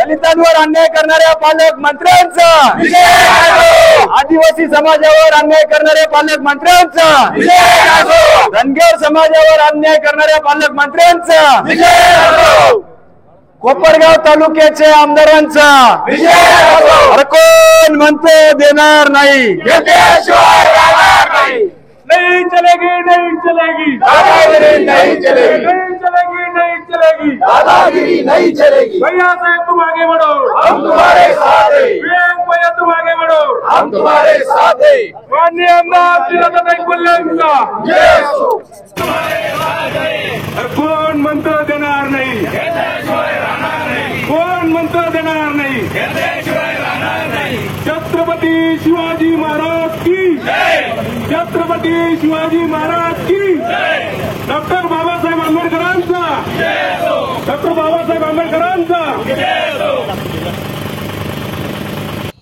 दलितांवर अन्याय करणाऱ्या पालकमंत्र्यांचा, आदिवासी समाजावर अन्याय करणाऱ्या पालकमंत्र्यांचा, धनगर समाजावर अन्याय करणाऱ्या पालकमंत्र्यांचा, कोपरगाव तालुक्याचे आमदारांचा अरे कोण म्हणतो देणार नाही, नहीं चलेगी, नहीं चलेगी, दादागिरी नहीं चलेगी, नहीं चलेगी, नहीं चलेगी, दादागिरी नहीं चलेगी। भैया साहब तुम आगे बढ़ो, हम तुम्हारे साथ हैं, विवेक भैया तुम आगे बढ़ो, हम तुम्हारे साथ हैं। माननीय आमदार श्रीरत्नाताई कोल्हेंचा कोण म्हणतो देणार नाही, कोण म्हणतो देणार नाही, छत्रपती शिवाजी महाराज की, छत्रपती शिवाजी महाराज की, डॉक्टर बाबासाहेब आंबेडकरांचा, डॉक्टर बाबासाहेब आंबेडकरांचा।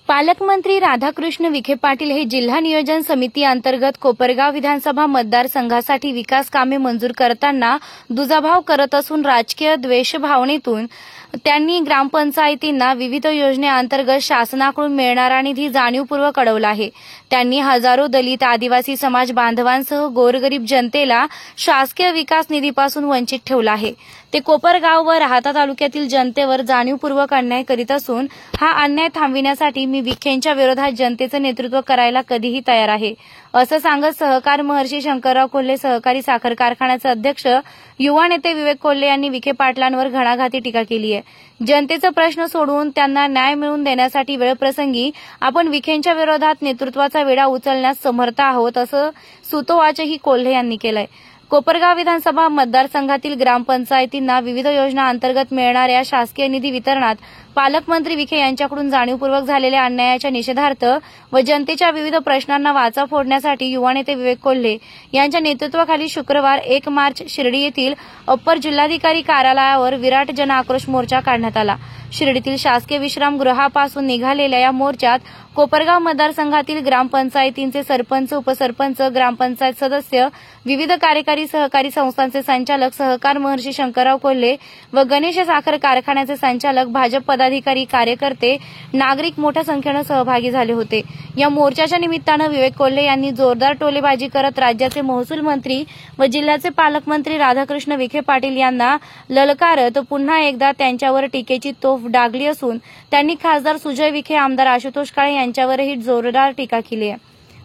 पालकमंत्री राधाकृष्ण विखे पाटील हे जिल्हा नियोजन समिती अंतर्गत कोपरगाव विधानसभा मतदारसंघासाठी विकास कामे मंजूर करताना दुजाभाव करत असून राजकीय द्वेषभावनेतून त्यांनी ग्रामपंचायतींना विविध योजनेअंतर्गत शासनाकडून मिळणारा निधी जाणीवपूर्वक अडवला आहे। त्यांनी हजारो दलित आदिवासी समाज बांधवांसह गोरगरीब जनतेला शासकीय विकास निधीपासून वंचित ठेवला आहे। ते कोपरगाव व राहाता तालुक्यातील जनतेवर जाणीवपूर्वक अन्याय करीत असून हा अन्याय थांबविण्यासाठी मी विखेंच्या विरोधात जनतेचं नेतृत्व करायला कधीही तयार आहे, असं सांगत सहकार महर्षी शंकरराव कोल्हे सहकारी साखर कारखान्याचे अध्यक्ष युवा नेते विवेक कोल्हे यांनी विखे पाटलांवर घणाघाती टीका केली आहे। जनतेचा प्रश्न सोडवून त्यांना न्याय मिळवून देण्यासाठी वेळप्रसंगी आपण विखेंच्या विरोधात नेतृत्वाचा विडा उचलण्यास समर्थ आहोत, असं सूतोवाचही कोल्हे यांनी केलंय। कोपरगाव विधानसभा मतदारसंघातील ग्रामपंचायतींना विविध योजना अंतर्गत मिळणाऱ्या शासकीय निधी वितरणात पालकमंत्री विखे यांच्याकडून जाणीवपूर्वक झालेल्या अन्यायाच्या निषेधार्थ व जनतेच्या विविध प्रश्नांना वाचा फोडण्यासाठी युवा नेते विवेक कोल्हे यांच्या नेतृत्वाखाली शुक्रवार 1 मार्च शिर्डी येथील अप्पर जिल्हाधिकारी कार्यालयावर विराट जन आक्रोश मोर्चा काढण्यात आला। शिर्डीतील शासकीय विश्रामगृहापासून निघालेल्या या मोर्चात कोपरगाव मतदारसंघातील ग्रामपंचायतींचे सरपंच, उपसरपंच, ग्रामपंचायत सदस्य, विविध कार्यकारी सहकारी संस्थांचे संचालक, सहकार महर्षी शंकरराव कोल्हे व गणेश साखर कारखान्याचे संचालक, भाजप पदाधिकारी, कार्यकर्ते, नागरिक मोठ्या संख्येने सहभागी झाले होते। या मोर्चाच्या निमित्तानं विवेक कोल्हे यांनी जोरदार टोलेबाजी करत राज्याचे महसूल मंत्री व जिल्ह्याचे पालकमंत्री राधाकृष्ण विखे पाटील यांना ललकारत पुन्हा एकदा त्यांच्यावर टीकेची तोफ डागली असून त्यांनी खासदार सुजय विखे, आमदार आशुतोष काळे यांच्यावरही जोरदार टीका केली आहे।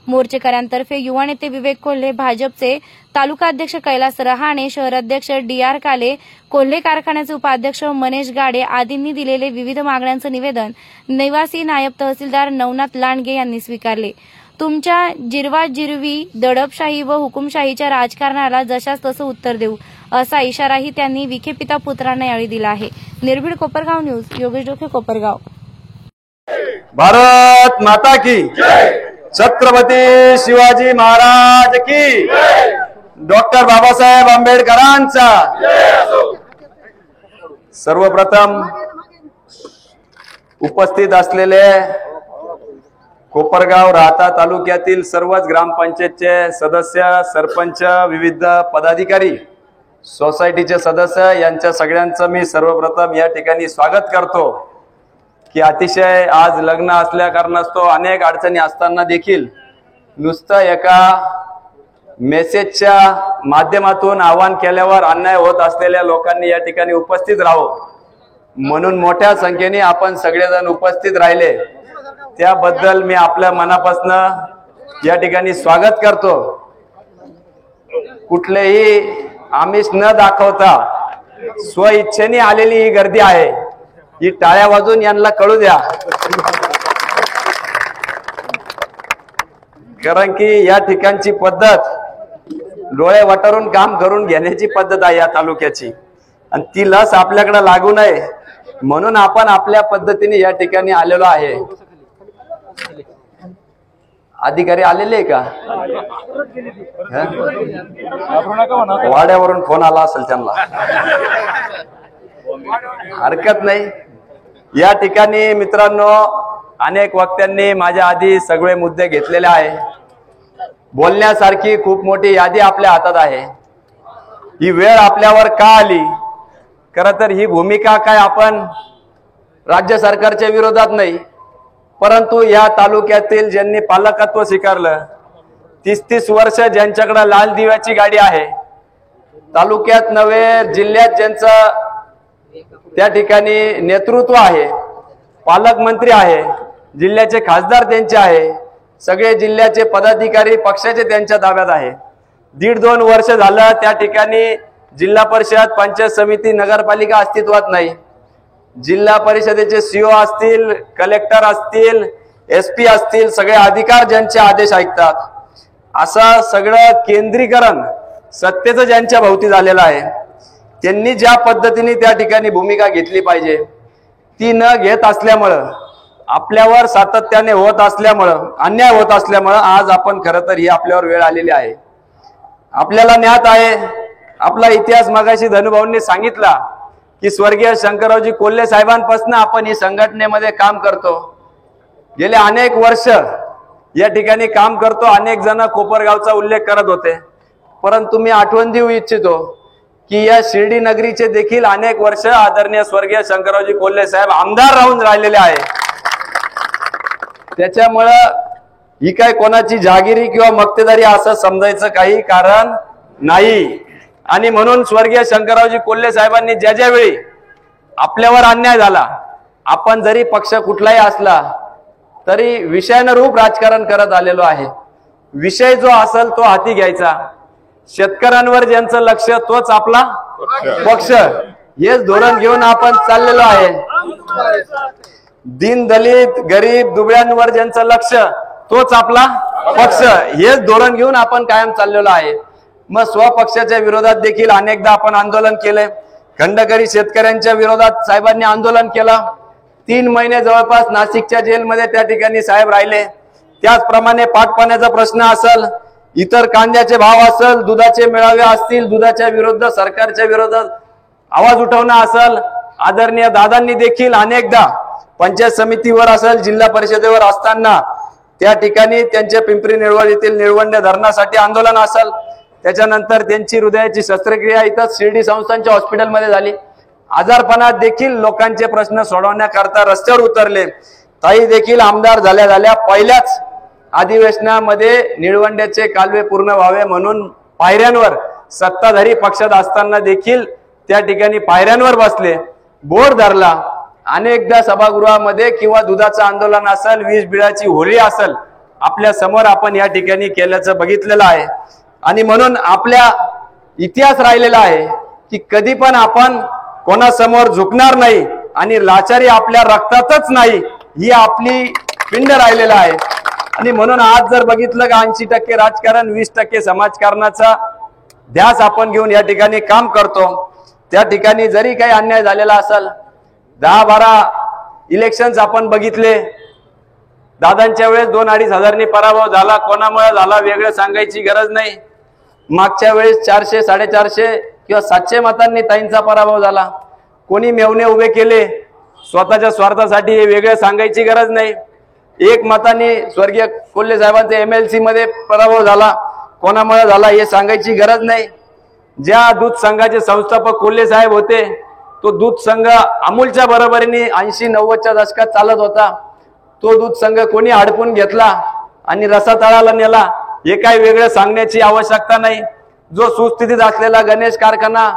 मोर्चेकऱ्यांतर्फे युवा नेते विवेक कोल्हे, भाजपचे तालुका अध्यक्ष कैलास रहाणे, शहराध्यक्ष DR काले, कोल्हे कारखान्याचे उपाध्यक्ष मनेश गाडे आदींनी दिलेले विविध मागण्यांचं निवेदन निवासी नायब तहसीलदार नवनाथ लांडगे यांनी स्वीकारले। तुमच्या जिरवाजिरवी, दडपशाही व हुकुमशाहीच्या राजकारणाला जशास तसं उत्तर देऊ, असा इशाराही त्यांनी विखे पिता पुत्रांना यावेळी दिला आहे। निर्भीड कोपरगाव न्यूज, योगेश डोके, कोपरगाव। भारत माता की जय, छत्रपती शिवाजी महाराज की, डॉक्टर बाबासाहेब आंबेडकरांचा सर्वप्रथम उपस्थित असलेले कोपरगाव राहाता तालुक्यातील सर्वच ग्रामपंचायतचे सदस्य, सरपंच, विविध पदाधिकारी, सोसायटीचे सदस्य यांच्या सगळ्यांचं मी सर्वप्रथम या ठिकाणी स्वागत करतो की अतिशय आज लग्न असल्या कारणास्तव अनेक अडचणी असताना देखील नुसतं एका मेसेजच्या माध्यमातून आवाहन केल्यावर अन्याय होत असलेल्या लोकांनी या ठिकाणी उपस्थित राहावं, म्हणून मोठ्या संख्येने आपण सगळेजण उपस्थित राहिले त्याबद्दल मी आपल्या मनापासून या ठिकाणी स्वागत करतो। कुठलेही आमिष न दाखवता स्वइच्छेने आलेली ही गर्दी आहे, ही टाळ्या वाजून यांना कळू द्या, कारण की या ठिकाणची पद्धत डोळे वटारून काम करून घेण्याची पद्धत आहे या तालुक्याची, आणि ती लस आपल्याकडे लागू नये म्हणून आपण आपल्या पद्धतीने या ठिकाणी आलेलो आहे। अधिकारी आलेले का? वाड्यावरून फोन आला असेल त्यांना, हरकत नाही। या ठिकाणी मित्रांनो अनेक वक्त्यांनी माझ्या आधी सगळे मुद्दे घेतलेले आहे, बोलण्यासारखी खूप मोठी यादी आपल्या हातात आहे। ही वेळ आपल्यावर का आली? खरं तर ही भूमिका काय आपण राज्य सरकारच्या विरोधात नाही, परंतु या तालुक्यातील ज्यांनी पालकत्व स्वीकारलं, 30-30 वर्ष ज्यांच्याकडे लाल दिव्याची गाडी आहे, तालुक्यात नव्हे जिल्ह्यात ज्यांचं त्या ठिकाणी नेतृत्व आहे, पालकमंत्री आहे, जिल्ह्याचे खासदार त्यांचे आहे, सगळे जिल्ह्याचे पदाधिकारी पक्षाचे त्यांच्या ताब्यात आहे. 1.5-2 वर्ष झालं त्या ठिकाणी जिल्हा परिषद, पंचायत समिती, नगरपालिका अस्तित्वात नाही. जिल्हा परिषदेचे सीओ असतील, कलेक्टर असतील, SP असतील, सगळे अधिकार ज्यांचे आदेश ऐकतात, असं सगळं केंद्रीकरण सत्तेचं ज्यांच्या भोवती झालेलं आहे. त्यांनी ज्या पद्धतीने त्या ठिकाणी भूमिका घेतली पाहिजे ती न घेत असल्यामुळं, आपल्यावर सातत्याने होत असल्यामुळं, अन्याय होत असल्यामुळं आज आपण खरं तर ही आपल्यावर वेळ आलेली आहे. आपल्याला ज्ञात आहे, आपला इतिहास मगाशी धनुभाऊंनी सांगितला की स्वर्गीय शंकररावजी कोल्हे साहेबांपासून आपण ही संघटनेमध्ये काम करतो. गेले अनेक वर्ष या ठिकाणी काम करतो. अनेक जण कोपरगावचा उल्लेख करत होते, परंतु मी आठवण देऊ इच्छितो की या शिर्डी नगरीचे देखील अनेक वर्ष आदरणीय स्वर्गीय शंकररावजी कोल्हे साहेब आमदार राहून राहिलेले आहे. त्याच्यामुळं ही काय कोणाची जहागिरी किंवा मक्तेदारी असं समजायचं काही कारण नाही. आणि म्हणून स्वर्गीय शंकररावजी कोल्हे साहेबांनी ज्या ज्या वेळी आपल्यावर अन्याय झाला, आपण जरी पक्ष कुठलाही असला तरी विषयानुरूप राजकारण करत आलेलो आहे. विषय जो असेल तो हाती घ्यायचा. शेतकऱ्यांवर ज्यांचं लक्ष तोच आपला पक्ष, हेच धोरण घेऊन आपण चाललेलो आहे. दीन दलित गरीब दुबळ्यांवर ज्यांचं लक्ष तोच आपला पक्ष, हेच धोरण घेऊन आपण कायम चाललेलो आहे. मग स्वपक्षाच्या विरोधात देखील अनेकदा आपण आंदोलन केले. खंडकरी शेतकऱ्यांच्या विरोधात साहेबांनी आंदोलन केलं. 3 महिने जवळपास नाशिकच्या जेलमध्ये त्या ठिकाणी साहेब राहिले. त्याचप्रमाणे पाटपाण्याचा प्रश्न असेल, इतर कांद्याचे भाव असेल, दुधाचे मेळावे असतील, दुधाच्या विरुद्ध सरकारच्या विरोधात आवाज उठवणं असेल, आदरणीय दादांनी देखील अनेकदा पंचायत समितीवर असेल, जिल्हा परिषदेवर असताना त्या ठिकाणी त्यांच्या पिंपरी निळवण येथील निळवंडे धरणासाठी आंदोलन असेल, त्याच्यानंतर त्यांची हृदयाची शस्त्रक्रिया इथं शिर्डी संस्थांच्या हॉस्पिटलमध्ये झाली. आजारपणात देखील लोकांचे प्रश्न सोडवण्याकरता रस्त्यावर उतरले. ताई देखील आमदार झाल्या झाल्या पहिल्याच अधिवेशनामध्ये निळवंड्याचे कालवे पूर्ण व्हावे म्हणून पायऱ्यांवर, सत्ताधारी पक्षात असताना देखील त्या ठिकाणी पायऱ्यांवर बसले, बोर्ड धरला. अनेकदा सभागृहामध्ये किंवा दुधाचं आंदोलन असेल, वीज बिलाची होळी असेल, आपल्या समोर आपण या ठिकाणी केल्याचं बघितलेलं आहे. आणि म्हणून आपल्या इतिहास राहिलेला आहे की कधी पण आपण कोणासमोर झुकणार नाही आणि लाचारी आपल्या रक्तातच नाही, ही आपली पिंड राहिलेला आहे. आणि म्हणून आज जर बघितलं का 80% राजकारण, 20% समाजकारणाचा ध्यास आपण घेऊन या ठिकाणी काम करतो. त्या ठिकाणी जरी काही अन्याय झालेला असेल, 10-12 इलेक्शन्स आपण बघितले. दादांच्या वेळेस 2-2.5 हजारांनी पराभव झाला. कोणामुळे झाला वेगळं सांगायची गरज नाही. मागच्या वेळेस 400, 450 किंवा 700 मतांनी ताईंचा पराभव झाला. कोणी मेवणे उभे केले स्वतःच्या स्वार्थासाठी, हे वेगळं सांगायची गरज नाही. 1 मतांनी स्वर्गीय कोल्हे साहेबांचे MLC मध्ये पराभव झाला. कोणामुळे झाला हे सांगायची गरज नाही. ज्या दूध संघाचे संस्थापक कोल्हे साहेब होते, तो दूध संघ अमूलच्या बरोबरीने 80-90च्या दशकात चालत होता. तो दूध संघ कोणी हडपून घेतला आणि रसातळाला नेला, हे काय वेगळं सांगण्याची आवश्यकता नाही. जो सुस्थितीत असलेला गणेश कारखाना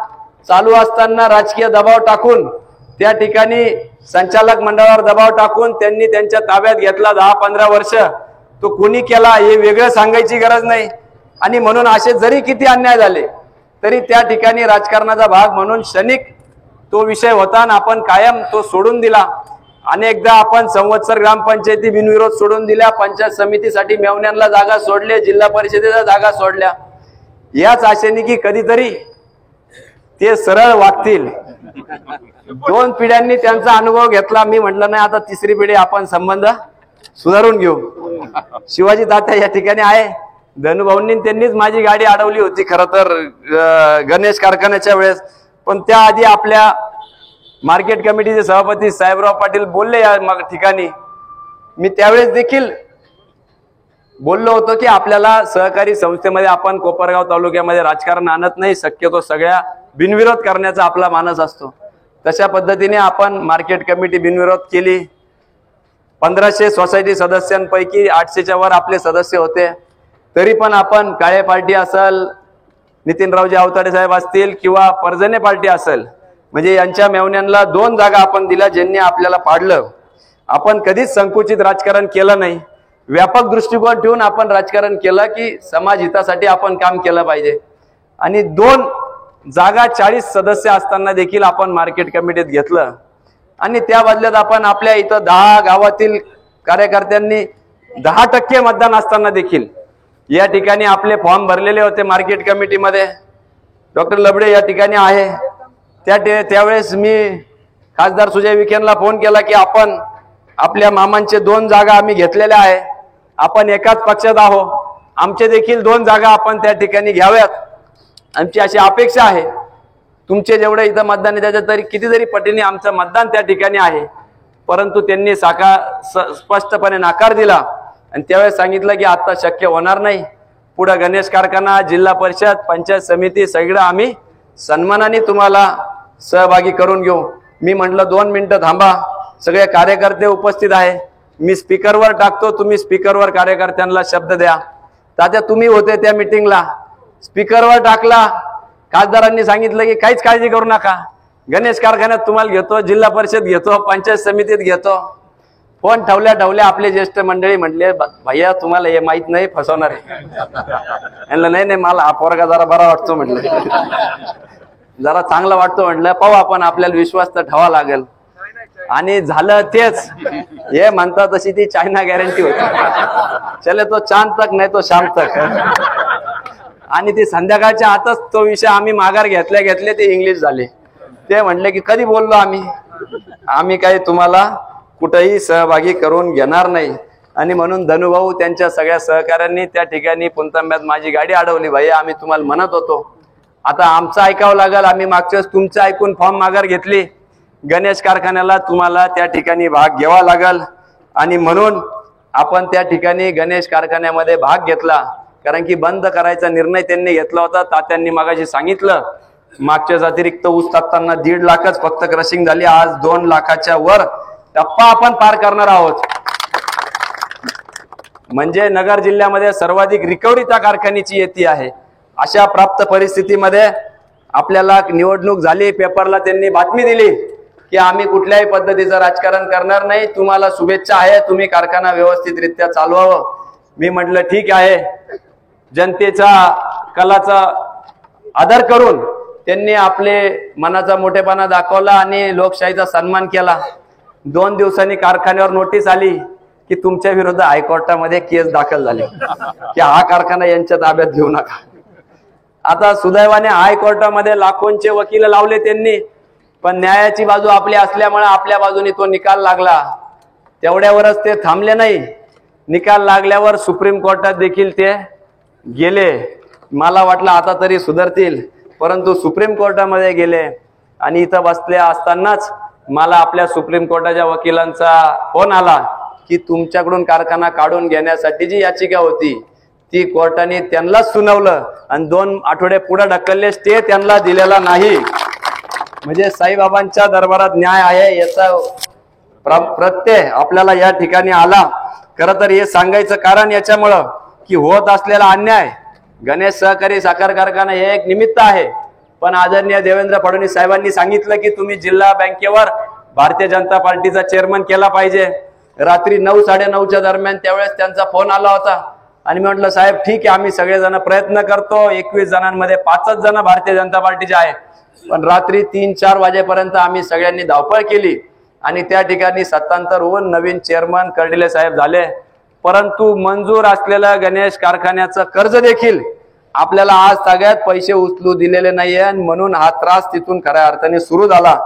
चालू असताना राजकीय दबाव टाकून, त्या ठिकाणी संचालक मंडळावर दबाव टाकून त्यांनी त्यांच्या ताब्यात घेतला 10-15 वर्ष, तो कोणी केला हे वेगळं सांगायची गरज नाही. आणि म्हणून असे जरी किती अन्याय झाले तरी त्या ठिकाणी राजकारणाचा भाग म्हणून क्षणिक तो विषय होता आणि आपण कायम तो सोडून दिला. अनेकदा आपण संवत्सर ग्रामपंचायती बिनविरोध सोडून दिल्या, पंचायत समितीसाठी मेवण्यांना जागा सोडल्या, जिल्हा परिषदेच्या जागा सोडल्या, याच आशेने की कधीतरी ते सरळ वागतील. 2 पिढ्यांनी त्यांचा अनुभव घेतला. मी म्हटलं नाही, आता 3री पिढी आपण संबंध सुधारून घेऊ. शिवाजी तात्या या ठिकाणी आहे. धनुभाऊंनी त्यांनीच माझी गाडी अडवली होती खरं तर गणेश कारखान्याच्या वेळेस, पण त्याआधी आपल्या मार्केट कमिटीचे सभापती साहेबराव पाटील बोलले या ठिकाणी. मी त्यावेळेस देखील बोललो होतो की आपल्याला सहकारी संस्थेमध्ये आपण कोपरगाव तालुक्यामध्ये राजकारण आणत नाही, शक्यतो सगळ्या बिनविरोध करण्याचा आपला मानस असतो. तशा पद्धतीने आपण मार्केट कमिटी बिनविरोध केली. 1500 सोसायटी सदस्यांपैकी 800च्या वर आपले सदस्य होते. तरी पण आपण काळे पार्टी असेल, नितीनरावजी आवताडे साहेब असतील किंवा परजने पार्टी असेल, म्हणजे यांच्या मेवण्यांना 2 जागा आपण दिल्या ज्यांनी आपल्याला पाडलं. आपण कधीच संकुचित राजकारण केलं नाही. व्यापक दृष्टिकोन ठेवून आपण राजकारण केलं की समाज हितासाठी आपण काम केलं पाहिजे. आणि 2 जागा 40 सदस्य असताना देखील आपण मार्केट कमिटीत घेतलं. आणि त्या बदल्यात आपण आपल्या इथं 10 गावातील कार्यकर्त्यांनी 10% मतदान असताना देखील या ठिकाणी आपले फॉर्म भरलेले होते मार्केट कमिटीमध्ये. डॉक्टर लबडे या ठिकाणी आहे. त्यावेळेस मी खासदार सुजय विखेंना फोन केला की आपण आपल्या मामांचे 2 जागा आम्ही घेतलेल्या आहे, आपण एकाच पक्षात आहोत, आमचे देखील 2 जागा आपण त्या ठिकाणी घ्याव्यात, आमची अशी अपेक्षा आहे. तुमचे जेवढे इथं मतदान आहे त्याच्या तरी कितीतरी पटीने आमचं मतदान त्या ठिकाणी आहे. परंतु त्यांनी स्पष्टपणे नकार दिला आणि त्यावेळेस सांगितलं की आता शक्य होणार नाही. पुढे गणेश कारखाना, जिल्हा परिषद, पंचायत समिती सगळं आम्ही सन्मानाने तुम्हाला सहभागी करून घेऊ. मी म्हटलं 2 मिनिटं थांबा, सगळे कार्यकर्ते उपस्थित आहे, मी स्पीकरवर टाकतो, तुम्ही स्पीकरवर कार्यकर्त्यांना शब्द द्या. तात्या तुम्ही होते त्या मीटिंगला, स्पीकरवर टाकला. खासदारांनी सांगितलं की काहीच काळजी करू नका, गणेश कारखान्यात तुम्हाला घेतो, जिल्हा परिषद घेतो, पंचायत समितीत घेतो. फोन ठेवल्या आपले ज्येष्ठ मंडळी म्हटले भैया तुम्हाला हे माहित नाही, फसवणार आहे. नाही मला हा पोरगा जरा बरा वाटतो म्हटलं, जरा चांगला वाटतो म्हटलं, पाहू आपण, आपल्याला विश्वास तर ठेवा लागेल. आणि झालं तेच. हे म्हणतात तशी ती चायना गॅरंटी होती, चले तो चांद तक नाही तो शाम तक. आणि ती संध्याकाळच्या आतच तो विषय आम्ही माघार घेतले ते इंग्लिश झाले. ते म्हणले की कधी बोललो आम्ही काही तुम्हाला कुठेही सहभागी करून घेणार नाही. आणि म्हणून धनुभाऊ त्यांच्या सगळ्या सहकाऱ्यांनी त्या ठिकाणी पुणतांब्यात माझी गाडी अडवली. भैया आम्ही तुम्हाला म्हणत होतो, आता आमचं ऐकावं लागेल. आम्ही मागच्या वेळेस तुमचं ऐकून फॉर्म माघार घेतली, गणेश कारखान्याला तुम्हाला त्या ठिकाणी भाग घ्यावा लागेल. आणि म्हणून आपण त्या ठिकाणी गणेश कारखान्यामध्ये भाग घेतला, कारण की बंद करायचा निर्णय त्यांनी घेतला होता. तात्यांनी मगाशी सांगितलं, मागच्याच अतिरिक्त ऊस टाकताना 1.5 लाखच फक्त क्रशिंग झाली, आज 2 लाखाच्या वर टप्पा आपण पार करणार आहोत. म्हणजे नगर जिल्ह्यामध्ये सर्वाधिक रिकव्हरी त्या कारखान्याची येते आहे. अशा प्राप्त परिस्थितीमध्ये आपल्याला निवडणूक झाली, पेपरला त्यांनी बातमी दिली की आम्ही कुठल्याही पद्धतीचं राजकारण करणार नाही, तुम्हाला शुभेच्छा आहे, तुम्ही कारखाना व्यवस्थितरित्या चालवावं. मी म्हटलं ठीक आहे. जनतेचा कलाचा आदर करून त्यांनी आपले मनाचा मोठेपणा दाखवला आणि लोकशाहीचा सन्मान केला. 2 दिवसांनी कारखान्यावर नोटीस आली की तुमच्या विरुद्ध हायकोर्टामध्ये केस दाखल झाली की हा कारखाना यांच्या ताब्यात घेऊ नका. आता सुदैवाने हायकोर्टामध्ये लाखोंचे वकील लावले त्यांनी, पण न्यायाची बाजू आपली असल्यामुळे आपल्या बाजूने तो निकाल लागला. तेवढ्यावरच ते थांबले नाही, निकाल लागल्यावर सुप्रीम कोर्टात देखील ते गेले. मला वाटलं आता तरी सुधारतील, परंतु सुप्रीम कोर्टामध्ये गेले. आणि इथं बसले असतानाच मला आपल्या सुप्रीम कोर्टाच्या वकिलांचा फोन आला की तुमच्याकडून कारखाना काढून घेण्यासाठी जी याचिका होती ती कोर्टाने त्यांनाच सुनावलं आणि 2 आठवडे पुढे ढकलले, स्टे त्यांना दिलेला नाही. म्हणजे साईबाबांच्या दरबारात न्याय आहे याचा प्रत्यय आपल्याला या ठिकाणी आला. खरं तर हे सांगायचं कारण याच्यामुळं की होत असलेला अन्याय, गणेश सहकारी साखर कारखाना हे एक निमित्त आहे, पण आदरणीय देवेंद्र फडणवीस साहेबांनी सांगितलं की तुम्ही जिल्हा बँकेवर भारतीय जनता पार्टीचा चेअरमन केला पाहिजे. रात्री 9-9:30च्या दरम्यान त्यावेळेस त्यांचा फोन आला होता आणि मी म्हटलं साहेब ठीक आहे, आम्ही सगळेजण प्रयत्न करतो. 21 जणांमध्ये 5च जण भारतीय जनता पार्टीचे आहेत. पण रात्री 3-4 वाजेपर्यंत आम्ही सगळ्यांनी धावपळ केली आणि त्या ठिकाणी सत्तांतर होऊन नवीन चेअरमन कर्डिले साहेब झाले. परंतु मंजूर असलेलं गणेश कारखान्याचं कर्ज देखील आपल्याला आज सगळ्यात पैसे उचलू दिलेले नाहीये आणि म्हणून हा त्रास तिथून खऱ्या अर्थाने सुरू झाला.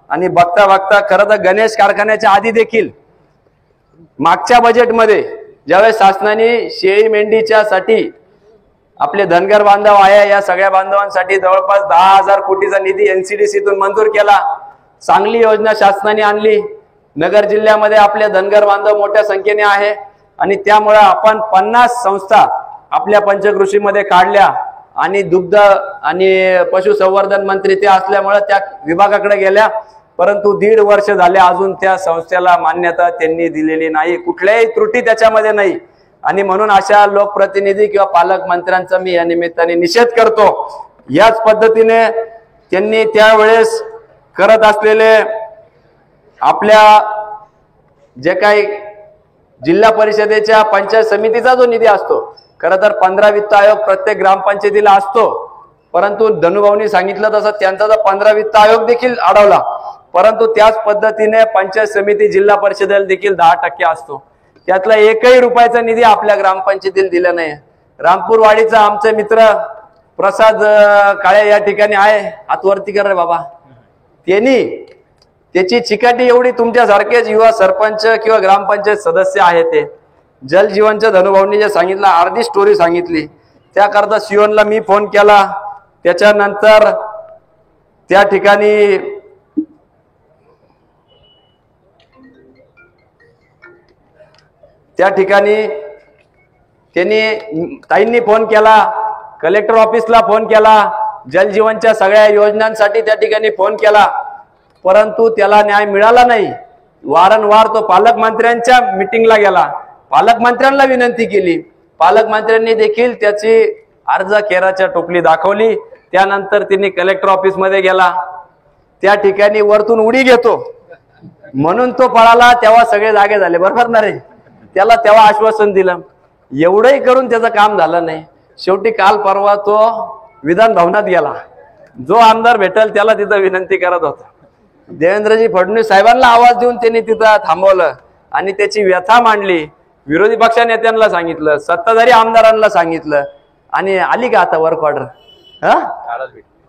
आणि बघता बघता खरं तर गणेश कारखान्याच्या आधी देखील मागच्या बजेटमध्ये ज्यावेळेस शासनाने शेळी मेंढीच्या साठी आपले धनगर बांधव आहे या सगळ्या बांधवांसाठी जवळपास 10,000 कोटीचा निधी NCDCतून मंजूर केला. चांगली योजना शासनाने आणली. नगर जिल्ह्यामध्ये आपले धनगर बांधव मोठ्या संख्येने आहे आणि त्यामुळे आपण 50 संस्था आपल्या पंचकृषीमध्ये काढल्या आणि दुग्ध आणि पशुसंवर्धन मंत्री ते असल्यामुळे त्या विभागाकडे गेल्या परंतु 1.5 वर्ष झाले अजून त्या संस्थेला मान्यता त्यांनी दिलेली नाही, कुठल्याही त्रुटी त्याच्यामध्ये नाही. आणि म्हणून अशा लोकप्रतिनिधी किंवा पालकमंत्र्यांचा मी या निमित्ताने निषेध करतो. याच पद्धतीने त्यांनी त्यावेळेस करत असलेले आपल्या जे काही जिल्हा परिषदेच्या पंचायत समितीचा जो निधी असतो, खरं तर 15 वित्त आयोग प्रत्येक ग्रामपंचायतीला असतो, परंतु धनुभाऊंनी सांगितलं तसं त्यांचा जो 15 वित्त आयोग देखील अडवला. परंतु त्याच पद्धतीने पंचायत समिती जिल्हा परिषदेला देखील 10% असतो. त्यातला एकही रुपयाचा निधी आपल्या ग्रामपंचायतीला दिला नाही. रामपूरवाडीचा आमचे मित्र प्रसाद काळे या ठिकाणी आहे, हातवरती कर रे बाबा. त्यांनी त्याची चिकाटी एवढी तुमच्यासारखेच युवा सरपंच किंवा ग्रामपंचायत सदस्य आहेत ते जल जीवनच्या धनुभाऊंनी जे सांगितलं अर्धी स्टोरी सांगितली. त्याकरता शिवनला मी फोन केला. त्याच्यानंतर त्या ठिकाणी त्यांनी ताईंनी फोन केला, कलेक्टर ऑफिसला फोन केला, जल जीवनच्या सगळ्या योजनांसाठी त्या ठिकाणी फोन केला, परंतु त्याला न्याय मिळाला नाही. वारंवार तो पालकमंत्र्यांच्या मीटिंगला गेला, पालकमंत्र्यांना विनंती केली, पालकमंत्र्यांनी देखील त्याची अर्ज केराच्या टोपली दाखवली. त्यानंतर त्यांनी कलेक्टर ऑफिस मध्ये गेला, त्या ठिकाणी वरतून उडी घेतो म्हणून तो पळाला. तेव्हा सगळे जागे झाले, बरोबर ना रे. त्याला तेव्हा आश्वासन दिलं, एवढंही करून त्याचं काम झालं नाही. शेवटी काल परवा तो विधान भवनात गेला, जो आमदार भेटेल त्याला तिथं विनंती करत होता. देवेंद्रजी फडणवीस साहेबांना आवाज देऊन त्यांनी तिथं थांबवलं आणि त्याची व्यथा मांडली. विरोधी पक्ष नेत्यांना सांगितलं, सत्ताधारी आमदारांना सांगितलं, आणि आली का आता वर्क ऑर्डर?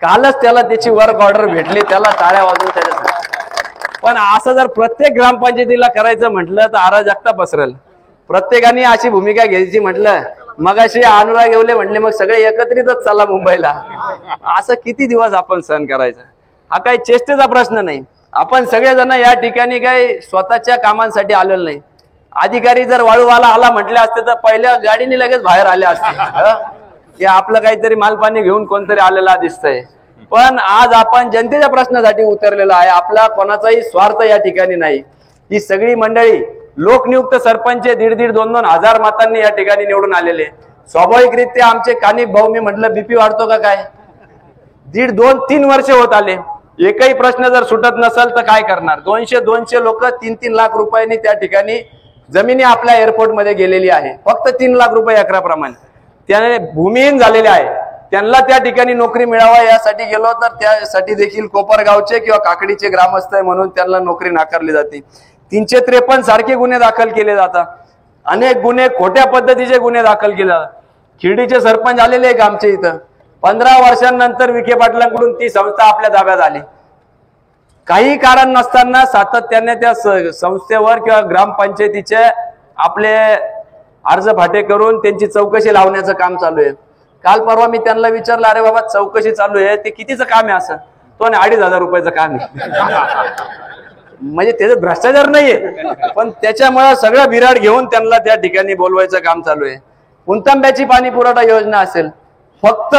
कालच त्याला त्याची वर्क ऑर्डर भेटली, त्याला टाळ्या वाजवून त्याच्या. पण असं जर प्रत्येक ग्रामपंचायतीला करायचं म्हटलं तर अराजकता पसरेल. प्रत्येकाने अशी भूमिका घ्यायची म्हटलं, मगाशी अनुराग येवले म्हणले मग सगळे एकत्रितच चला मुंबईला. असं किती दिवस आपण सहन करायचं? हा काही चेष्टेचा प्रश्न नाही. आपण सगळेजण या ठिकाणी काही स्वतःच्या कामांसाठी आलेलो नाही. अधिकारी जर वाळूवाला आला म्हटले असते तर पहिल्या गाडीने लगेच बाहेर आले असते की आपलं काहीतरी मालपाणी घेऊन कोणतरी आलेला दिसतंय. पण आज आपण जनतेच्या प्रश्नासाठी उतरलेलो आहे. आपला कोणाचाही स्वार्थ या ठिकाणी नाही. ही सगळी मंडळी लोकनियुक्त सरपंच 1,500 2,2 हजार मतांनी या ठिकाणी निवडून आलेले. स्वाभाविकरित्या आमचे कानिक भाऊ, मी म्हटलं बीपी वाढतो का काय? 1.5, 2, 3 वर्ष होत आले, एकही प्रश्न जर सुटत नसेल तर काय करणार? 200 लोक 3-3 लाख रुपयांनी त्या ठिकाणी जमिनी आपल्या एअरपोर्ट मध्ये गेलेली आहे. फक्त 3 लाख रुपये एकराप्रमाणे त्याने भूमिहीन झालेले आहे. त्यांना त्या ठिकाणी नोकरी मिळावा यासाठी गेलो तर त्यासाठी देखील कोपरगावचे किंवा काकडीचे ग्रामस्थ आहे म्हणून त्यांना नोकरी नाकारली जाते. 353 सारखे गुन्हे दाखल केले जातात. अनेक गुन्हे, खोट्या पद्धतीचे गुन्हे दाखल केले जातात. खिरडीचे सरपंच आलेले आहे आमच्या इथं. 15 वर्षांनंतर विखे पाटलांकडून ती संस्था आपल्या ताब्यात आली. काही कारण नसताना सातत्याने त्या संस्थेवर किंवा ग्रामपंचायतीचे आपले अर्ज फाटे करून त्यांची चौकशी लावण्याचं काम चालू आहे. काल परवा मी त्यांना विचारलं, अरे बाबा चौकशी चालू आहे ते कितीचं काम आहे? असं तो 2,500 रुपयाचं काम आहे. म्हणजे त्याचं भ्रष्टाचार नाहीये, पण त्याच्यामुळे सगळं बिराड घेऊन त्यांना त्या ठिकाणी बोलवायचं काम चालू आहे. पुणतांब्याची पाणी पुरवठा योजना असेल, फक्त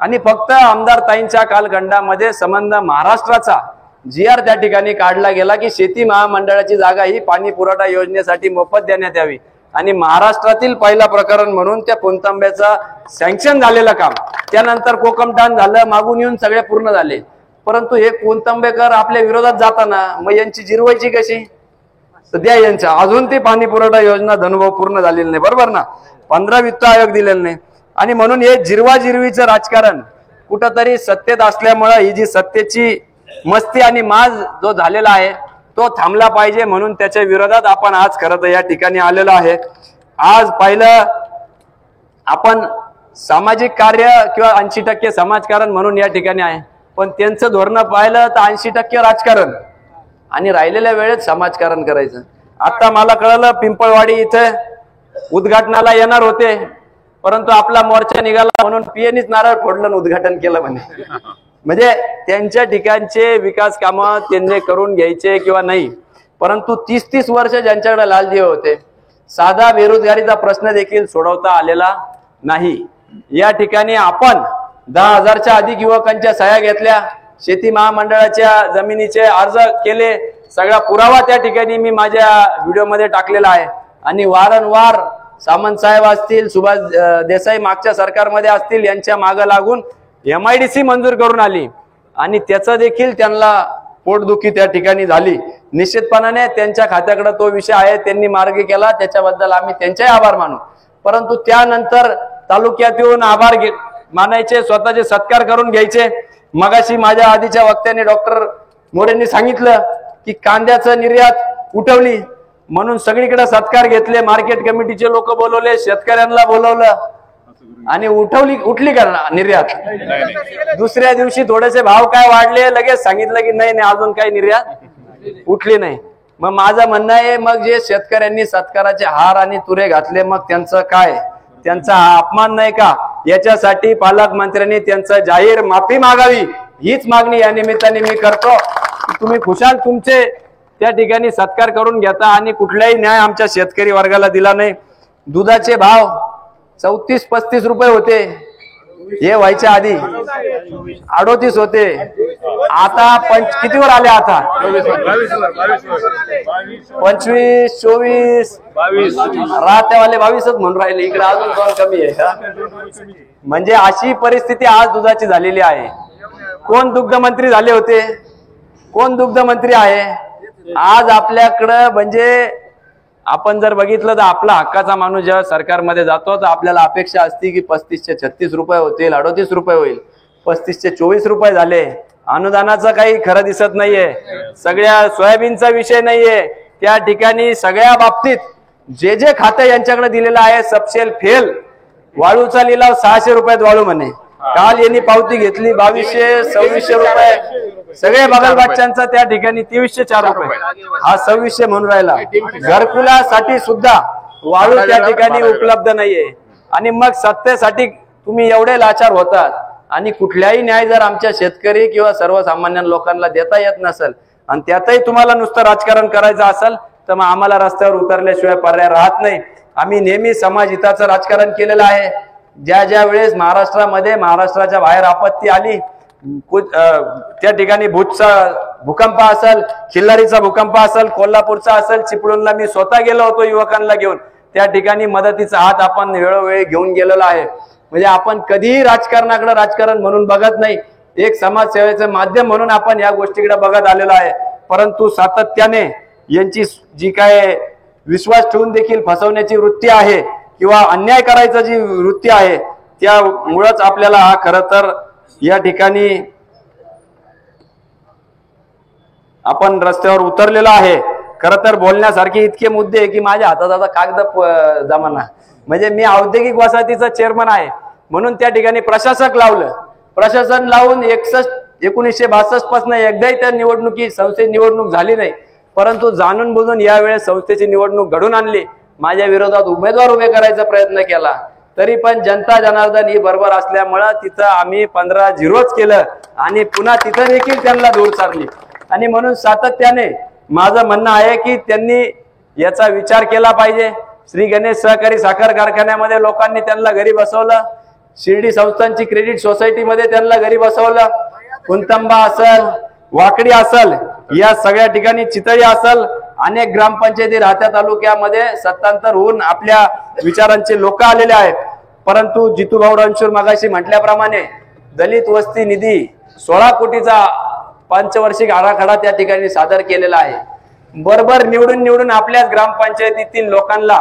आणि फक्त आमदार ताईंच्या कालखंडामध्ये संबंध महाराष्ट्राचा GR त्या ठिकाणी काढला गेला की शेती महामंडळाची जागा ही पाणी पुरवठा योजनेसाठी मोफत देण्यात यावी. आणि महाराष्ट्रातील पहिला प्रकरण म्हणून त्या पुणतांब्याचा सँक्शन झालेलं काम, त्यानंतर कोकमठाण झालं, मागून येऊन सगळे पूर्ण झाले. परंतु हे पुणतांबेकर आपल्या विरोधात जाताना मग यांची जिरवायची कशी? सध्या यांच्या अजून ती पाणी पुरवठा योजना धनुभाऊ पूर्ण झालेली नाही, बरोबर ना? 15 वित्त आयोग दिलेले नाही. आणि म्हणून हे जिरवाजिरवीचं राजकारण कुठंतरी सत्तेत असल्यामुळे ही जी सत्तेची मस्ती आणि माज जो झालेला आहे तो थांबला पाहिजे, म्हणून त्याच्या विरोधात आपण आज खरं तर या ठिकाणी आलेलो आहे. आज पाहिलं आपण सामाजिक कार्य किंवा 80% समाजकारण म्हणून या ठिकाणी आहे, पण त्यांचं धोरण पाहिलं तर 80% राजकारण आणि राहिलेल्या वेळेत समाजकारण करायचं. आता मला कळलं पिंपळवाडी इथे उद्घाटनाला येणार होते, परंतु आपला मोर्चा निघाला म्हणून पीएनीच नारळ फोडलं, उद्घाटन केलं म्हणे. म्हणजे त्यांच्या ठिकाणचे विकास कामं त्यांनी करून घ्यायचे किंवा नाही, परंतु 30-30 वर्ष ज्यांच्याकडे लालदिवे होते, साधा बेरोजगारीचा प्रश्न देखील सोडवता आलेला नाही. या ठिकाणी आपण 10,000च्या अधिक युवकांच्या सह्या घेतल्या, शेती महामंडळाच्या जमिनीचे अर्ज केले, सगळा पुरावा त्या ठिकाणी मी माझ्या व्हिडिओमध्ये टाकलेला आहे. आणि वारंवार सामंत साहेब असतील, सुभाष देसाई मागच्या सरकारमध्ये असतील, यांच्या मागे लागून MIDC मंजूर करून आली आणि त्याचं देखील त्यांना पोटदुखी त्या ठिकाणी झाली. निश्चितपणाने त्यांच्या खात्याकडे तो विषय आहे, त्यांनी मार्गी केला, त्याच्याबद्दल आम्ही त्यांचाही आभार मानू. परंतु त्यानंतर तालुक्यात येऊन आभार मानायचे, स्वतःचे सत्कार करून घ्यायचे. मगाशी माझ्या आधीच्या वक्त्याने डॉक्टर मोरेंनी सांगितलं की कांद्याचं निर्यात उठवली म्हणून सगळीकडे सत्कार घेतले, मार्केट कमिटीचे लोक बोलवले, शेतकऱ्यांना बोलवलं आणि उठली का निर्यात? दुसऱ्या दिवशी थोडेसे भाव काय वाढले, लगेच सांगितलं की नाही अजून काही निर्यात उठली नाही. मग माझं म्हणणं आहे, मग जे शेतकऱ्यांनी सत्काराचे हार आणि तुरे घातले, मग त्यांचं काय, त्यांचा हा अपमान नाही का? याच्यासाठी पालकमंत्र्यांनी त्यांचं जाहीर माफी मागावी, हीच मागणी या निमित्ताने मी करतो. तुम्ही खुशाल तुमचे त्या ठिकाणी सत्कार करून घेता आणि कुठलाही न्याय आमच्या शेतकरी वर्गाला दिला नाही. दुधाचे भाव 34-35 रुपये होते, हे व्हायच्या आधी 38 होते, आता कितीवर आले? आता 25, 24, 22 राहतेवाले 22च म्हणून राहिले, इकडे अजून कोण कमी आहे का? म्हणजे अशी परिस्थिती आज दुधाची झालेली आहे. कोण दुग्ध मंत्री झाले होते? कोण दुग्ध मंत्री आहे आज आपल्याकडं? म्हणजे आपण जर बघितलं तर आपला हक्काचा माणूस जेव्हा सरकारमध्ये जातो तर आपल्याला अपेक्षा असते की 35 ते 36 रुपये होतील, 38 रुपये होईल, 35 ते 24 रुपये झाले. अनुदानाचं काही खरं दिसत नाहीये, सगळ्या सोयाबीनचा विषय नाहीये त्या ठिकाणी. सगळ्या बाबतीत जे जे खातं यांच्याकडे दिलेलं आहे सबसेल फेल. वाळूचा लिलाव 600 रुपयात वाळू म्हणे, काल यांनी पावती घेतली 2200-2600 रुपये. सगळे बगलबादच्यांचा त्या ठिकाणी 2304 रुपये, हा 2600 म्हणून राहिला. घरकुलासाठी सुद्धा वाळू त्या ठिकाणी उपलब्ध नाहीये. आणि मग सत्तेसाठी तुम्ही एवढे लाचार होतात आणि कुठल्याही न्याय जर आमच्या शेतकरी किंवा सर्वसामान्य लोकांना देता येत नसेल आणि त्यातही तुम्हाला नुसतं राजकारण करायचं असेल तर मग आम्हाला रस्त्यावर उतरल्याशिवाय पर्याय राहत नाही. आम्ही नेहमी समाज हिताचं राजकारण केलेलं आहे. ज्या ज्या वेळेस महाराष्ट्रामध्ये, महाराष्ट्राच्या बाहेर आपत्ती आली, त्या ठिकाणी भूजचा भूकंप असेल, खिल्लारीचा भूकंप असेल, कोल्हापूरचा असेल, चिपळूणला मी स्वतः गेलो होतो युवकांना घेऊन. त्या ठिकाणी मदतीचा हात आपण वेळोवेळी घेऊन गेलेलो आहे. म्हणजे आपण कधीही राजकारणाकडे राजकारण म्हणून बघत नाही, एक समाजसेवेचं माध्यम म्हणून आपण या गोष्टीकडे बघत आलेलो आहे. परंतु सातत्याने यांची जी काय विश्वास ठेवून देखील फसवण्याची वृत्ती आहे किंवा अन्याय करायची जी वृत्ती आहे त्यामुळेच आपल्याला हा खरं तर या ठिकाणी आपण रस्त्यावर उतरलेलो आहे. खरं तर बोलण्यासारखे इतके मुद्दे आहे की माझ्या हातात आता कागद जमाना. म्हणजे मी औद्योगिक वसाहतीचा चेअरमन आहे म्हणून त्या ठिकाणी प्रशासक लावलं. प्रशासन लावून 1962 पासून एकदाही त्या संस्थेची निवडणूक झाली नाही. परंतु जाणून बुजून यावेळेस संस्थेची निवडणूक घडून आणली. माझ्या विरोधात उमेदवार उभे करायचा प्रयत्न केला, तरी पण जनता जनार्दन ही बरोबर असल्यामुळं तिथं आम्ही 15-0 केलं आणि पुन्हा तिथं देखील त्यांना दूर सारली. आणि म्हणून सातत्याने माझं म्हणणं आहे की त्यांनी याचा विचार केला पाहिजे. श्री गणेश सहकारी साखर कारखान्यामध्ये लोकांनी त्यांना घरी बसवलं, शिर्डी संस्थांची क्रेडिट सोसायटीमध्ये त्यांना घरी बसवलं, कुंतंबा असल, वाकडी असल, या सगळ्या ठिकाणी चितळी असल, अनेक ग्रामपंचायती राहत्या तालुक्यामध्ये सत्तांतर होऊन आपल्या विचारांचे लोक आलेले आहेत. परंतु जितूभाऊ रणशूर मगाशी म्हटल्याप्रमाणे दलित वस्ती निधी 16 कोटीचा पंचवार्षिक आराखडा त्या ठिकाणी सादर केलेला आहे. बरोबर निवडून आपल्याच ग्रामपंचायतीतील लोकांना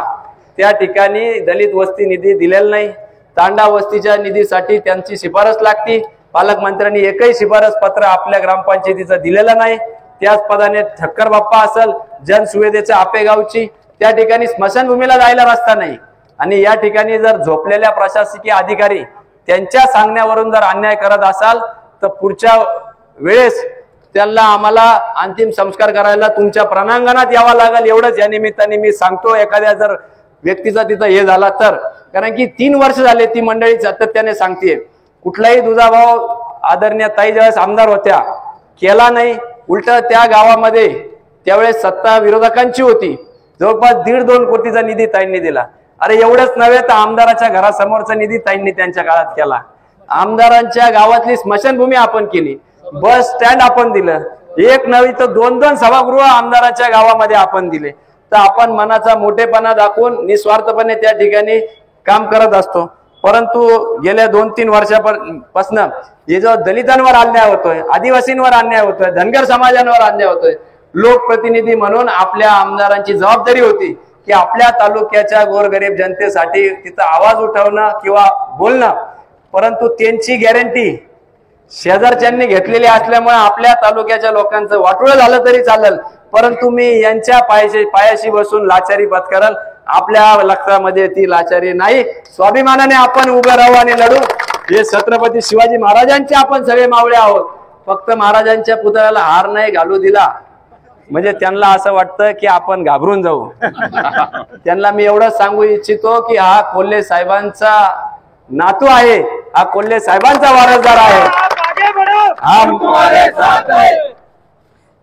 त्या ठिकाणी दलित वस्ती निधी दिलेला नाही. तांडा वस्तीच्या निधीसाठी त्यांची शिफारस लागती. पालकमंत्र्यांनी एकही शिफारस पत्र आपल्या ग्रामपंचायतीचं दिलेलं नाही. त्याच पदाने ठक्कर बाप्पा असल, जनसुविधेच्या आपेगावची त्या ठिकाणी स्मशानभूमीला जायला रस्ता नाही. आणि या ठिकाणी जर झोपलेल्या प्रशासकीय अधिकारी त्यांच्या सांगण्यावरून जर अन्याय करत असाल तर पुढच्या वेळेस त्यांना आम्हाला अंतिम संस्कार करायला तुमच्या प्रणांगणात यावं लागेल. एवढंच या निमित्ताने मी सांगतो. एखाद्या जर व्यक्तीचा तिथं हे झाला तर, कारण की 3 वर्ष झाले ती मंडळी सातत्याने सांगते कुठलाही दुजाभाव आदरणीय ताई ज्यावेळेस आमदार होत्या केला नाही. उलट त्या गावामध्ये त्यावेळेस सत्ता विरोधकांची होती. जवळपास 1.5-2 कोटीचा निधी ताईंनी दिला. अरे एवढंच नव्हे तर आमदाराच्या घरासमोरचा निधी ताईंनी त्यांच्या काळात केला. आमदारांच्या गावातली स्मशानभूमी आपण केली. बस स्टँड आपण दिलं, एक नव्हे तर 2-2 सभागृह आमदाराच्या गावामध्ये आपण दिले. तर आपण मनाचा मोठेपणा दाखवून निस्वार्थपणे त्या ठिकाणी काम करत असतो. परंतु गेल्या 2-3 वर्षापासून हे जो दलितांवर अन्याय होतोय, आदिवासींवर अन्याय होतोय, धनगर समाजांवर अन्याय होतोय, लोकप्रतिनिधी म्हणून आपल्या आमदारांची जबाबदारी होती की आपल्या तालुक्याच्या गोरगरीब जनतेसाठी तिथं आवाज उठवणं किंवा बोलणं. परंतु त्यांची गॅरंटी शेजारच्यांनी घेतलेली असल्यामुळे आपल्या तालुक्याच्या लोकांचं वाटोळं झालं तरी चालेल, परंतु मी यांच्या पायाशी बसून लाचारी पत्करल. आपल्या लक्षामध्ये ती लाचारी नाही. स्वाभिमानाने आपण उभं राहू आणि लढू. हे छत्रपती शिवाजी महाराजांचे आपण सगळे मावळे आहोत. फक्त महाराजांच्या पुतळ्याला हार नाही घालू दिला म्हणजे त्यांना असं वाटतं की आपण घाबरून जाऊ. त्यांना मी एवढंच सांगू इच्छितो की हा कोल्हे साहेबांचा नातू आहे, हा कोल्हे साहेबांचा वारसदार आहे.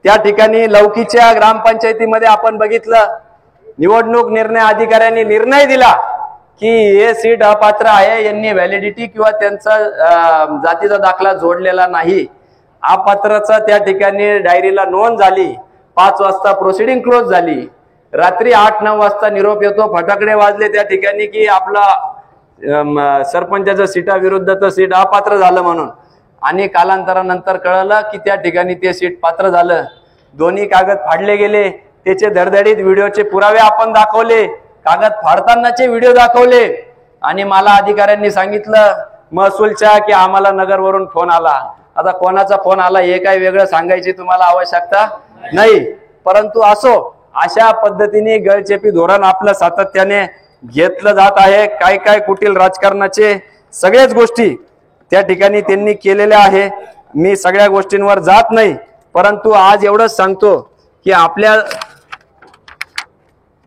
त्या ठिकाणी लौकीच्या ग्रामपंचायतीमध्ये आपण बघितलं, निवडणूक निर्णय अधिकाऱ्यांनी निर्णय दिला की हे सीट अपात्र आहे, यांनी व्हॅलिडिटी किंवा त्यांचा जातीचा दाखला जोडलेला नाही. अपात्रचा त्या ठिकाणी डायरीला नोंद झाली. 5 वाजता प्रोसिडिंग क्लोज झाली. रात्री 8-9 वाजता निरोप येतो, फटाकडे वाजले त्या ठिकाणी की आपला सरपंचाचं सीटाविरुद्धचं सीट अपात्र झालं म्हणून. आणि कालांतरानंतर कळलं की त्या ठिकाणी ते सीट पात्र झालं. दोन्ही कागद फाडले गेले. त्याचे धडधडीत व्हिडिओचे पुरावे आपण दाखवले, कागद फाडतानाचे व्हिडिओ दाखवले. आणि मला अधिकाऱ्यांनी सांगितलं महसूलच्या की आम्हाला नगरवरून फोन आला. आता कोणाचा फोन आला हे काय वेगळं सांगायची तुम्हाला आवश्यकता नाही. परंतु असो, अशा पद्धतीने गळचेपी धोरण आपलं सातत्याने घेतलं जात आहे. काय काय कुटील राजकारणाचे सगळ्याच गोष्टी त्या ठिकाणी त्यांनी केलेल्या आहे. मी सगळ्या गोष्टींवर जात नाही, परंतु आज एवढंच सांगतो की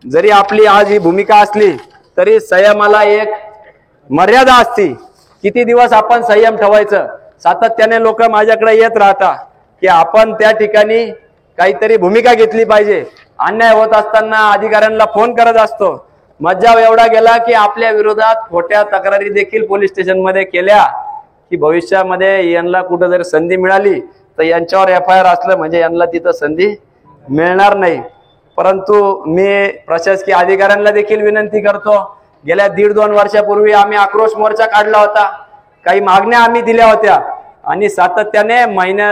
जरी आपली आज ही भूमिका असली तरी संयमाला एक मर्यादा असते. किती दिवस आपण संयम ठेवायचं. सातत्याने लोक माझ्याकडे येत राहतात की आपण त्या ठिकाणी काहीतरी भूमिका घेतली पाहिजे. अन्याय होत असताना अधिकाऱ्यांना फोन करत असतो. मज्जाव एवढा गेला की आपल्या विरोधात खोट्या तक्रारी देखील पोलीस स्टेशन मध्ये केल्या की भविष्यामध्ये यांना कुठं जर संधी मिळाली तर यांच्यावर FIR असलं म्हणजे यांना तिथं संधी मिळणार नाही. परंतु मी प्रशासकीय अधिकाऱ्यांना देखील विनंती करतो, गेल्या 1.5-2 वर्षापूर्वी आम्ही आक्रोश मोर्चा काढला होता. काही मागण्या आम्ही दिल्या होत्या आणि सातत्याने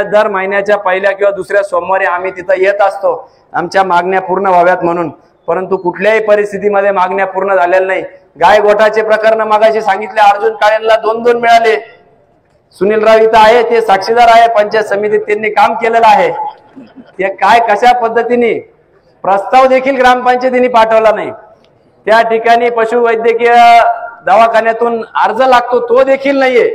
दर महिन्याच्या पहिल्या किंवा दुसऱ्या सोमवारी आम्ही तिथं येत असतो आमच्या मागण्या पूर्ण व्हाव्यात म्हणून. परंतु कुठल्याही परिस्थितीमध्ये मागण्या पूर्ण झालेल्या नाही. गाय गोठाचे प्रकरण मागाशी सांगितले, अर्जुन काळेंना 2-2 मिळाले. सुनीलराव इथं आहे, ते साक्षीदार आहे. पंचायत समितीत त्यांनी काम केलेलं आहे. ते काय कशा पद्धतीने प्रस्ताव देखील ग्रामपंचायतीने पाठवला नाही. त्या ठिकाणी पशुवैद्यकीय दवाखान्यातून अर्ज लागतो तो देखील नाहीये.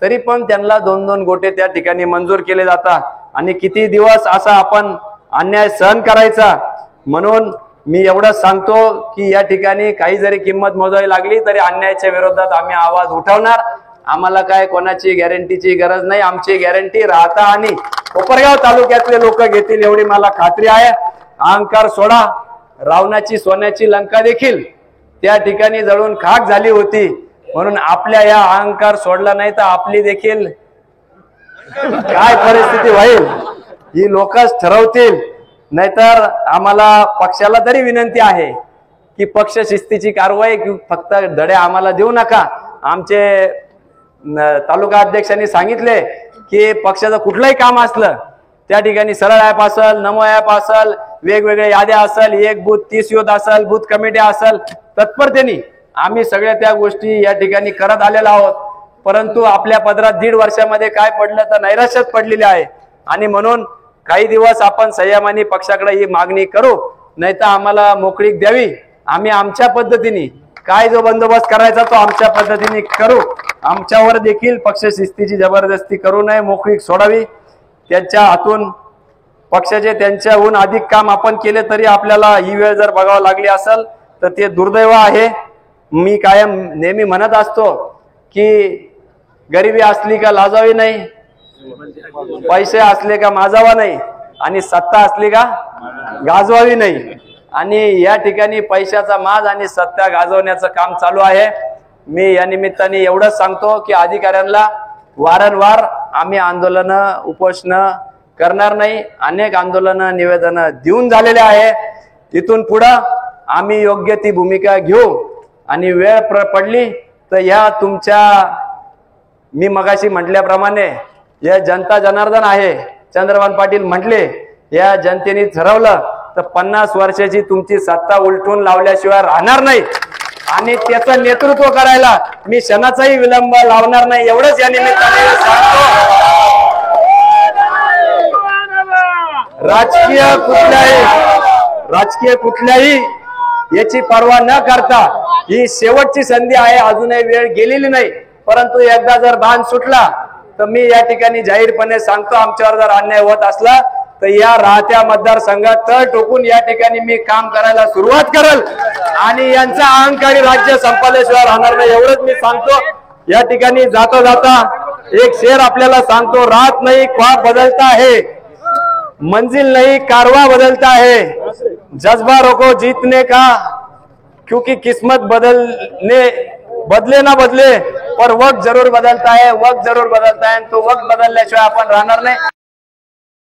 तरी पण त्यांना 2-2 गोटे त्या ठिकाणी मंजूर केले जातात. आणि किती दिवस असा आपण अन्याय सहन करायचा. म्हणून मी एवढंच सांगतो की या ठिकाणी काही जरी किंमत मोजावी लागली तरी अन्यायाच्या विरोधात आम्ही आवाज उठवणार. आम्हाला काय कोणाची गॅरंटीची गरज नाही. आमची गॅरंटी राहता आणि कोपरगाव तालुक्यातले लोक घेतील एवढी मला खात्री आहे. अहंकार सोडा. रावणाची सोन्याची लंका देखील त्या ठिकाणी जळून खाक झाली होती. म्हणून आपल्या या अहंकार सोडला नाही तर आपली देखील काय परिस्थिती होईल ही लोकच ठरवतील. नाहीतर आम्हाला पक्षाला तरी विनंती आहे की पक्ष शिस्तीची कारवाई फक्त धडे आम्हाला देऊ नका. आमचे तालुका अध्यक्षांनी सांगितले की पक्षाचं कुठलंही काम असलं त्या ठिकाणी सरळ ऍप असेल, नमो ऍप असेल, वेगवेगळ्या याद्या असेल, 1 बूथ 30 युथ असेल, बूथ कमिटी असेल, तत्परतेने आम्ही सगळ्या त्या गोष्टी या ठिकाणी करत आलेलो आहोत. परंतु आपल्या पदरात 1.5 वर्षामध्ये काय पडलं तर नैराश्यात पडलेली आहे. आणि म्हणून काही दिवस आपण संयमाने पक्षाकडे ही मागणी करू, नाहीतर आम्हाला मोकळीक द्यावी. आम्ही आमच्या पद्धतीने काय जो बंदोबस्त करायचा तो आमच्या पद्धतीने करू. आमच्यावर देखील पक्ष शिस्तीची जबरदस्ती करू नये, मोकळीक सोडावी. त्यांच्या हातून पक्षाचे त्यांच्याहून अधिक काम आपण केले तरी आपल्याला ही वेळ जर बघावं लागली असेल तर ते दुर्दैव आहे. मी कायम नेहमी म्हणत असतो की गरिबी असली का लाजावी नाही, पैसे असले का माजावा नाही आणि सत्ता असली का गाजवावी नाही. आणि या ठिकाणी पैशाचा माज आणि सत्ता गाजवण्याचं काम चालू आहे. मी या निमित्ताने एवढंच सांगतो की अधिकाऱ्यांना वारंवार आम्ही आंदोलन उपोषण करणार नाही. अनेक आंदोलन निवेदन देऊन झालेले आहे. इथून पुढे आम्ही योग्य ती भूमिका घेऊ आणि वेळ पडली तर या तुमच्या मी मगाशी म्हटल्याप्रमाणे या जनता जनार्दन आहे. चंद्रभान पाटील म्हटले या जनतेने ठरवलं तर 50 वर्षाची तुमची सत्ता उलटून लावल्याशिवाय राहणार नाही आणि त्याचं नेतृत्व करायला मी क्षणाचाही विलंब लावणार नाही. एवढंच या निमित्ताने सांगतो. राजकीय कुठल्याही याची पर्वा न करता ही शेवटची संधी आहे. अजूनही वेळ गेलेली नाही. परंतु एकदा जर बाण सुटला तर मी या ठिकाणी जाहीरपणे सांगतो आमच्यावर जर अन्याय होत असला तर या राहत्या मतदारसंघात तळ टोकून या ठिकाणी मी काम करायला सुरुवात करेल आणि यांचा अहंकारी राज्य संपल्याशिवाय राहणार नाही. एवढंच मी सांगतो. या ठिकाणी जाता जाता एक शेर आपल्याला सांगतो. रात नहीं ख्वाब बदलता है, मंजिल नहीं कारवा बदलता है, जज्बा रोको जीतने का, क्योंकि किस्मत बदले ना बदले पर वक्त जरूर बदलता है. वक्त जरूर बदलता है. तो वक्त बदलल्याशिवाय आपण राहणार नाही.